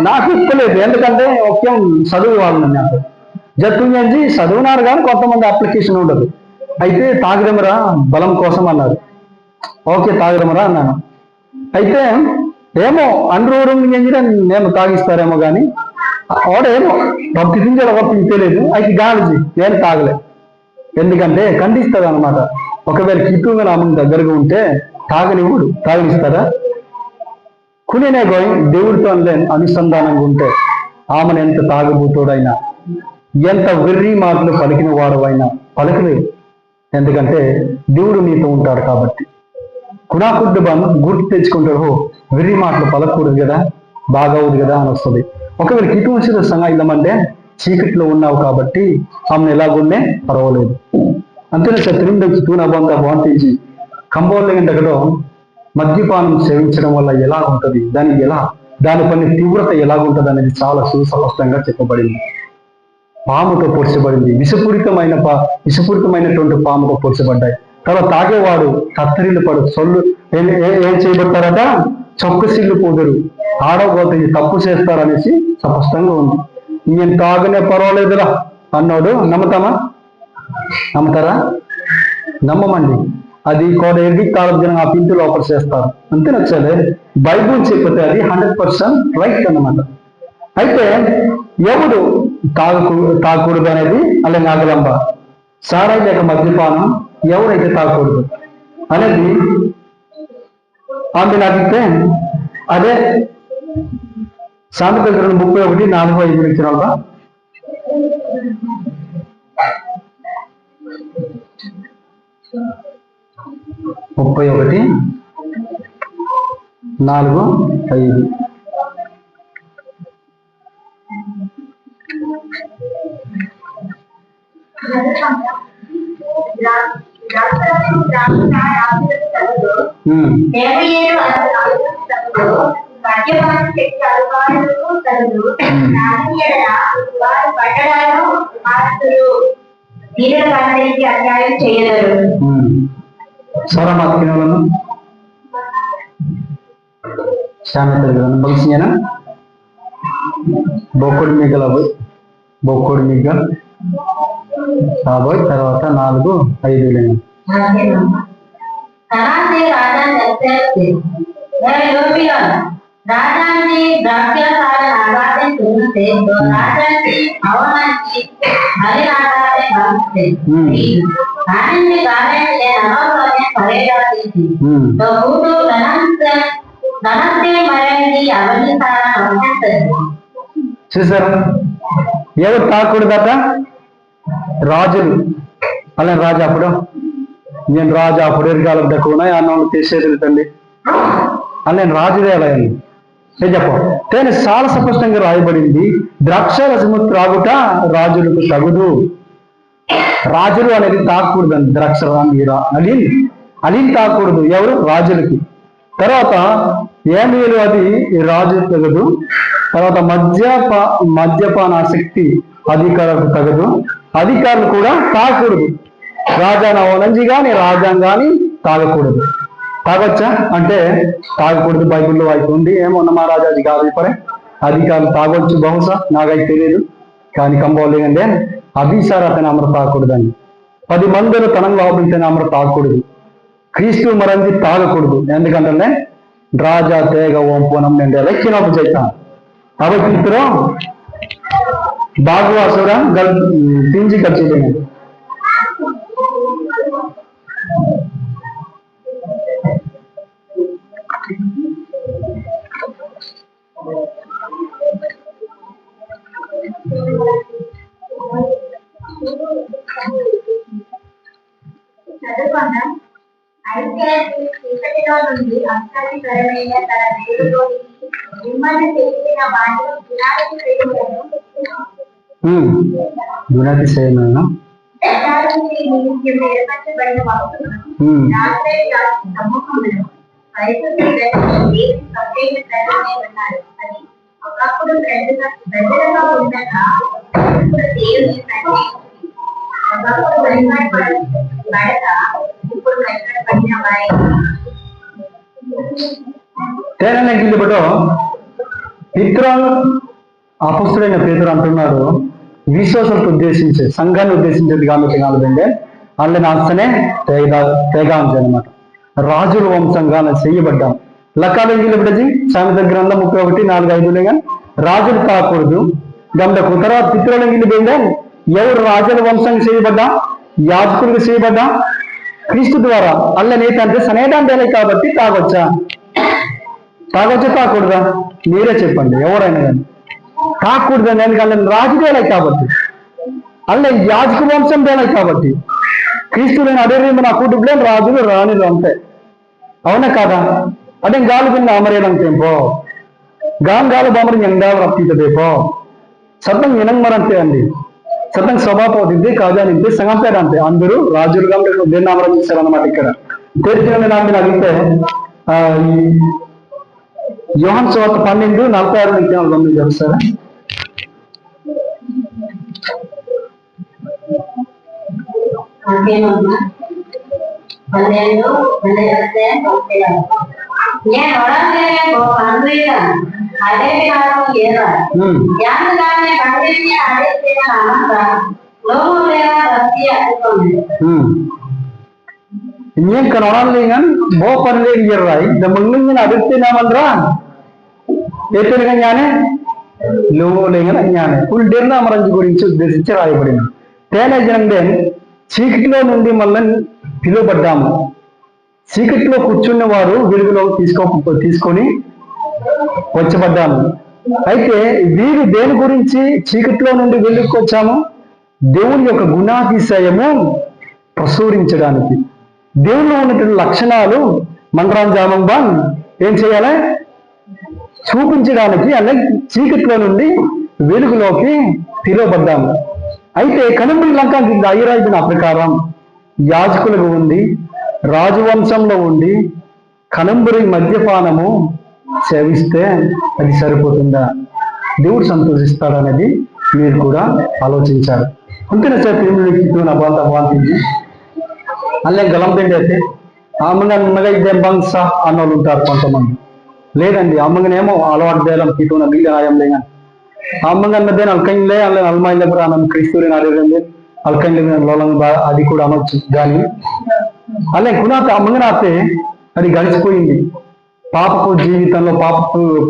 నాకు ఇప్పలేదు ఎందుకంటే ఒకే చదువు వాళ్ళని నాకు జట్టు నుంచి చదువున్నారు కానీ కొంతమంది అప్లికేషన్ ఉండదు అయితే తాగిదమరా బలం కోసం అన్నారు ఓకే తాగిదమరా అన్నాను అయితే ఏమో అండ్రూరు నేను తాగిస్తారేమో కానీ ఆడేమో భక్తి గింజలు ఒకటి తెలియదు అయితే గాలిజీ నేను తాగలే ఎందుకంటే ఖండిస్తుంది అనమాట ఒకవేళ కిట్టుగా నామం దగ్గరగా ఉంటే తాగనివ్వడు తాగనిస్తారా కునే గోయి దేవుడితో అనుసంధానంగా ఉంటే ఆమెను ఎంత తాగబోతోడైనా ఎంత వెర్రి మాటలు పలికిన వాడవైనా పలకలేదు ఎందుకంటే దేవుడు నీతో ఉంటాడు కాబట్టి కుణాకుడ్డు గుర్తు తెచ్చుకుంటాడు వెర్రి మాటలు పలకూడదు కదా బాగవుదు కదా అని వస్తుంది ఒకవేళ కిటు సంఘం చీకట్లో ఉన్నావు కాబట్టి ఆమెను ఎలాగుండే పర్వాలేదు అంతేనా తిరుమల తూనబంద బాంటించి కంబోళ్ళగంటలో మద్యపానం సేవించడం వల్ల ఎలా ఉంటుంది దాని పని తీవ్రత ఎలాగుంటుంది అనేది చాలా సుస్పష్టంగా చెప్పబడింది పాముతో పొడిచబడింది విషపూరితమైనటువంటి పాముతో పొడిచబడ్డాయి తర్వాత తాగేవాడు కత్తరిల్లు పడు సొల్లు ఏం చేయబడతారట చొక్కసిల్లు పోదురు ఆడబోతే తప్పు చేస్తారనేసి స్పష్టంగా ఉంది నేను తాగనే పర్వాలేదురా అన్నాడు నమ్ముతారా నమ్మమండి అది కోడ ఎర్గి కాలం ఆ పింటి లోపల చేస్తారు అంతే నచ్చలే బైబుల్ చెప్పితే అది 100% రైట్ అన్నమాట అయితే ఎవడు తాగకూడదు అనేది అలాగే నాగలంబ సారాయి లేక మద్యపానం ఎవరైతే తాగకూడదు అనేది ఆమె నాకితే అదే సామెత 31:4-5 ఇచ్చినాక 31:4-5 Gracias. ద్రాక్షరసము త్రాగుట రాజులకు తగదు. 77 అది రాజులకు తగదు. మద్యపాన శక్తి అధికారులకు తగదు. తాగిన యెడల వారు పట్టణాలను మారుతురు. దీనుల కందరికి అన్యాయం చేయరు. ಸ್ವರಮಾತ್ಮಗಳನ್ನು శామెతలను బలిసియన బొక్కుడు మిగలవు బొక్కుడు మిగ రాబోయ్ తర్వాత 4 5 లేను राजांनी द्राक्षासाला नागाचे सुनते तो राजांची हवामानची हरिनाथाने बांधते आनंदी गाण्याचे नवस्वाने परेडाती तो भूतो धनस्ते मरणी అవన్నీ సారా వంటది. చూసారా ఎవరు తాకూడదట? రాజులు. అలా రాజు అప్పుడు నేను రాజు అప్పుడు ఎరగాల దక్కున అన్నం తీసేది తండ్రి అలా రాజుదే అలా చెప్ప కానీ చాలా స్పష్టంగా రాయబడింది, ద్రాక్షరసము త్రాగుట రాజులకు తగుదు. రాజులు అనేది తాకూడదు అండి. అలీన్ తాకూడదు. ఎవరు? రాజులకి. తర్వాత ఏమీలు అది రాజు తగదు. తర్వాత మద్యపాన ఆసక్తి అధికారులకు తగదు. అధికారులు కూడా తాకూడదు. రాజానవనంజి కానీ రాజ్యాంగాన్ని తాగకూడదు. తాగొచ్చా అంటే తాగకూడదు. బైబిల్లో వాయికి ఉంది. ఏమన్నా మహారాజాజీ కాదు పరే అధికారులు తాగొచ్చు బహుశా, నాకైతే తెలియదు. కానీ కంబోలేదంటే అభిసార అతని అమర తాగకూడదని 10 మందిలో తనం లోపలితేనే అమర తాగకూడదు. క్రీస్తు మరంది తాగకూడదు. ఎందుకంటే రాజా తేగ ఓంపోనం నేను ఎలక్కినప్పుడు చేస్తాను కాబట్టి ఇతరు బాగువాసురా తించి ఖర్చు చదువుకున్నా అయితే చీకటిలో నుండి అత్యాధికరమైన తన దేవుడికి మిమ్మల్ని తెలిసిన వాడు గుణాతిశయమైన ఏర్పరచబడిన భక్తులు సమూహంలో పరిస్థితి ఉన్నారు అని ఒకప్పుడు ప్రజలుగా ఉండగా దేవుని ఒకప్పుడు భయపడక ఇప్పుడు భయపడిన వారి అపొస్తలుడైన పేతురు అంటున్నాడు, విశ్వాసాలకు ఉద్దేశించే సంఘాన్ని ఉద్దేశించేది కాబట్టి కాదండి అందులో నాస్తనే తేగాంశ అనమాట. రాజుల వంశంగా చేయబడ్డాం. లకాలు ఎంగిలిబడి సామెత గ్రంథం 31:4-5 కానీ రాజులు తాకూడదు. గంటకు తర్వాత పితృలు ఎంగిలిపోయిందే ఎవరు రాజుల వంశంగా చేయబడ్డా? యాజకులుగా చేయబడ్డా క్రీస్తు ద్వారా. అల్ల నేత అంటే సనేదాంతేలే కాబట్టి తాగొచ్చా తాకూడదా? మీరే చెప్పండి. ఎవరైనా కానీ తాకూడదని. ఎందుకంటే రాజుదేలే కాబట్టి, అల్ల యాజక వంశం దేలే కాబట్టి. క్రీస్తు నేను అదే నా కుటుంబం రాజులు రాణులు అంతే. అవునా కాదా? అదే గాలి కింద అమరేదంతేపో గాలి బొమ్మరు ఎంగాలు రప్పితదేపో సతం ఇనంగమరంతే అండి. సతం స్వభావది కాదా నింటే సంగంపేట అంతే. అందరూ రాజులుగా దేన్ని అమరం చేశారన్నమాట. ఇక్కడ తెరిచిన నాకు అడిగితే యోహాను సువార్త 12:46 తెలుస్తారా? నేను ಇನ್ನೇನ್ ಕನ್ನಡ ಬೋ ಪನ್ಲೆ ಇರ್ರಾಯಿ ಮಂಗ್ಲಿಂಗಿನ ಅದಿರ್ತೀನಾಮಂದ್ರ ఏతేగా జ్ఞానే లోలేగన జ్ఞానే ఉల్డెర్న అమరంజి గురించి ఉద్దేశించి రాయబడిన తేనజనందే చీకటిలో నుండి మళ్ళీ పిలువబడ్డాము. చీకటిలో కూర్చున్న వారు వెలుగులో తీసుకొని వచ్చబడ్డాము. అయితే వీరు దేని గురించి చీకటిలో నుండి వెలుగుకు వచ్చాము? దేవుని యొక్క గుణాతిశయము ప్రసూరించడానికి, దేవునిలో ఉన్నటువంటి లక్షణాలు మండరాంజామంగా ఏం చేయాలి? చూపించడానికి. అలాగే చీకటిలో నుండి వెలుగులోకి పిలువబడ్డాము. అయితే కనుమడి లంక ఐరాయిన ప్రకారం యాజకులుగా ఉండి రాజవంశంలో ఉండి కనంబరి మద్యపానము సేవిస్తే అది సరిపోతుందా? దేవుడు సంతోషిస్తాడనేది మీరు కూడా ఆలోచించాలి. అంతేనా సార్? తిరుమల నా బాధ బాగుంటుంది అల్లే గలం తిండి అయితే అమ్మగా ఇద్దే బంగ్స అన్నోళ్ళు ఉంటారు కొంతమంది. లేదండి, అమ్మగనేమో అలవాటు దేలం కిటున వీళ్ళు ఆయం లేక అమ్మగన్నదే అల్కైన్లే అల్లే అల్మాయిలే కూడా అన్నం క్రీస్తుని ఆడేదండి అల్కైన్లే లోలం అది కూడా అనొచ్చు. కానీ అల్లే కునాత అమ్మగనాతే అది గడిచిపోయింది. పాపపు జీవితంలో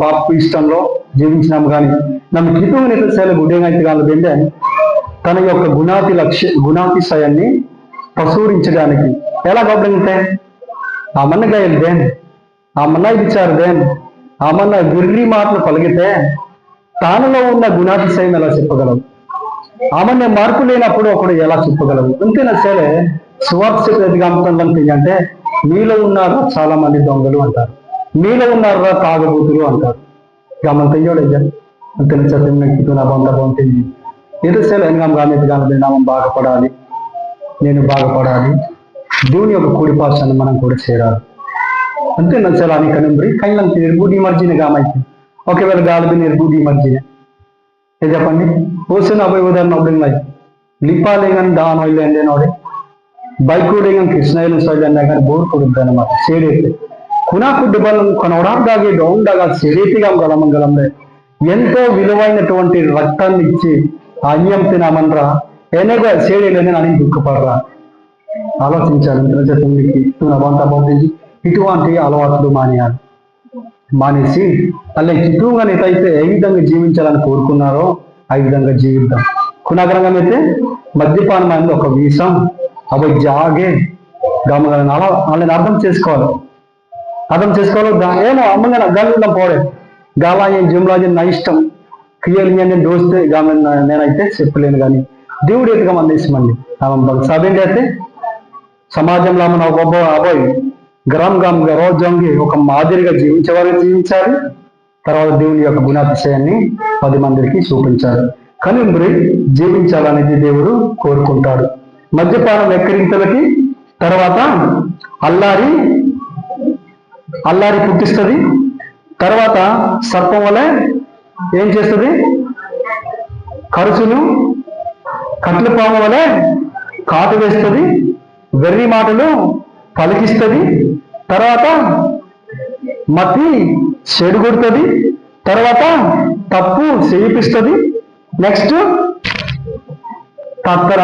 పాపపు ఇష్టంలో జీవించినాము. కానీ నమ్మ కిటుని సేల గుడ్డేగైతే కాలేదంటే తన యొక్క గుణాతిశయాన్ని ప్రసూరించడానికి ఎలా గౌరవింటే ఆమన్నగా వెళ్తేన్ ఆమన్న ఇచ్చారుదేన్ ఆమన్న విర్రి మాటలు పలిగితే తానులో ఉన్న గుణాతిశయం ఎలా చెప్పగలవు? ఆమన్న మార్పు లేనప్పుడు ఒకడు ఎలా చెప్పగలవు? అంతేనా సరే సువార్త అంటే మీలో ఉన్నారా చాలా మంది దొంగలు అంటారు, మీలో ఉన్నారా తాగబూతులు అంటారు. గమంతయ్యోడయ్యా అంతేనా చదివిన నా బంధ బాగుంటుంది ఏదో సరే నామం బాగుపడాలి, నేను బాగుపడాలి, దేవుని యొక్క కూడి పాశాన్ని మనం కూడా చేరాలి. అంతే నచ్చాలి అని కనంబరి కైలంత నిర్బూడి మర్జిన గామైతే ఒకవేళ గాలిబి నిర్బూడి మర్జిన ఏ చెప్పండి ఓసిన అభయ ఉదాహరణ ఒబ్లింగ్ లిప్పాలేగన్ దాన్ ఆయిల్ ఎండే నోడే బైకోడేగన్ కృష్ణాయిలు సైడ్ కానీ ಬೋರ್ ಕೊಡುತ್ತೆ ನಮ್ಮ ಸೇಡೈತೆ ಕುನಾ ಕುಡ್ಡು ಬಲ್ కొనవడాగాగే డౌండగా సేడైతిగా గలమంగలందే ఎంతో విలువైనటువంటి రక్తాన్ని ఇచ్చి అన్యం తినామనరా ఎనగా సేడేలని అని దుఃఖపడరా. ఆలోచించాలి. ఇటువంటి అలవాట్లు మానేసి అలా కిటుగానైతే ఏ విధంగా జీవించాలని కోరుకున్నారో ఆ విధంగా జీవిద్దాం. కునగరంగా అయితే మద్యపానం అనేది ఒక వీసం అవి జాగే గమగలను వాళ్ళని అర్థం చేసుకోవాలి. ఏమో అమ్మగా గల్లు పోడే గాలా జిమ్లాజీ నా ఇష్టం క్రియలు నేను దోస్తే నేనైతే చెప్పలేను. కానీ దేవుడు ఎదుగా అందిస్తామండి. సభేంటి అయితే సమాజంలో మన ఒబ్బ అబ్బాయి గ్రామ్గా రోజంగి ఒక మాదిరిగా జీవించేవారు జీవించాలి. తర్వాత దేవుని యొక్క గుణాతిశయాన్ని 10 మందికి చూపించాలి. కనుంబరి జీవించాలనేది దేవుడు కోరుకుంటాడు. మద్యపానం ఎక్కరింతలకి తర్వాత అల్లారి పుట్టిస్తుంది. తర్వాత సర్పం వలె ఏం చేస్తుంది? ఖర్చును కట్ల పాము వలె కాటు వేస్తుంది. వెర్రి మాటలు పలికిస్తుంది. తర్వాత మతి చెడుగొడుతుంది. తర్వాత తప్పు చేయిపిస్తుంది. నెక్స్ట్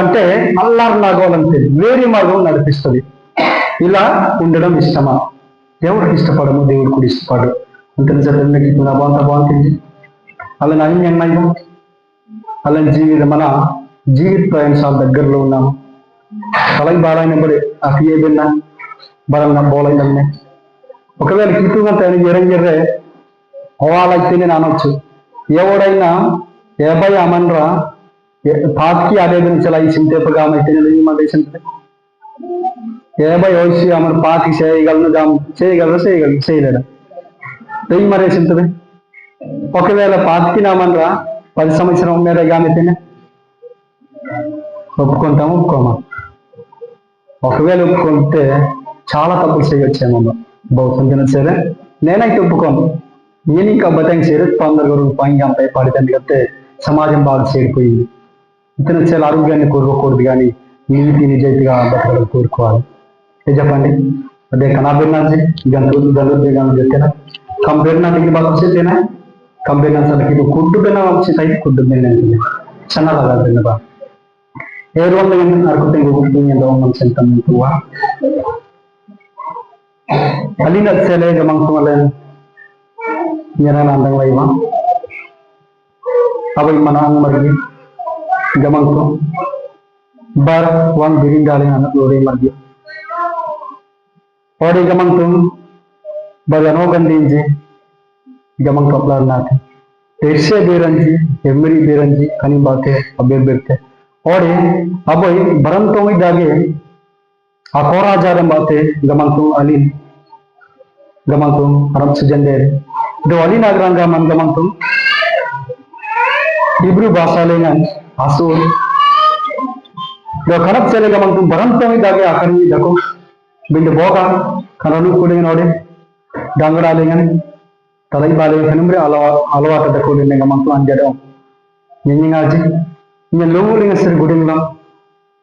అంటే అల్లారు నాగోలంటే వేరే మార్గం నడిపిస్తుంది. ఇలా ఉండడం ఇష్టమా? ఎవరికి ఇష్టపడము? దేవుడు కూడా ఇష్టపడు. అంతే చదివినకి నా బాగుంటుంది. అలా నన్ను అలా మన జీవిత ప్రయాణాల దగ్గరలో ఉన్నాము. అలాగే బాలైన పడి అఫియే బిన్నా బలంగా బోలైందన్నే ఒకవేళ కిటుగా ఎరంగిర్రే వాళ్ళైతే నేను అనొచ్చు. ఎవడైనా 50 అమన్రా పాతికి అదే చలా ఈ చింతేపగామైతే దేశంటే 50 వయసు అమరు పాతికి చేయగలరు చేయలేడు వెయ్యి మరేసింటుంది. ఒకవేళ పాతికి నామన్రా 10 సంవత్సరం మీద గామైతేనే ఒప్పుకోమా? ఒకవేళ ఒప్పుకుంటే చాలా తప్పులు చేయొచ్చేమో బహుశా సరే నేనైతే ఒప్పుకోను. నేను ఇంకా బతంగా చేరే 15 రూపాయలు అంత పడితే చెప్తే సమాజం బాగా చేరిపోయింది. ఇతను చాలా ఆరోగ్యాన్ని కోరుకోకూడదు, కానీ నీతి నిజాయితీగా బతకడం కోరుకోవాలి. చెప్పండి అదే కనాబిర్నాజీ గంతులు చెప్తేనా కంపేర్నాటికి బాగా వచ్చేతేనా కంపేర్నా సరికి కుడ్డు పెన్నా వచ్చేది కుడ్డు పెన్నా ಚೆನ್ನಾಗಿ ಬಾ ಏರುವಂತ ಅರ್ಕೊತಂಗೆ ಹೋಗ್ತೀನಿ ಅಂತ ಒಂದು ಸೆಂತ ಮುಂತುವ ಅಲ್ಲಿನ ಸೆಲೆ ಗಮಂತವಲ್ಲ ಏನಾನಂದಂಗ ಇವ ಅವ ಮನಾಂಗ ಮರ್ಗಿ ಗಮಂತು ಬಾರ್ ಒಂದ್ ಬಿರಿಂಗಾಲಿ ನನ್ನ ನೋಡಿ ಮರ್ಗಿ ಓಡಿ ಗಮಂತು ಬದನೋ ಗಂದಿಂಜಿ ಗಮಂತು ಅಪ್ಲಾರ್ ನಾಥಿ Terse beranji, emri beranji, kani bate, abir berte. Ore, aboy barantongi dage, akora jaram bate, gamantu alin, gamantu Arab sujandere. Do alin agranga man gamantu. Hebrew bahasa lengan, asur, do kharap chale ga mangtu barantam dage akari dako binde boga kananu kuling node dangara lengan talai bale kanumre alawata dako lenga mangtu anjado nyenyi ngaji nyen lungu lenga sir guding lam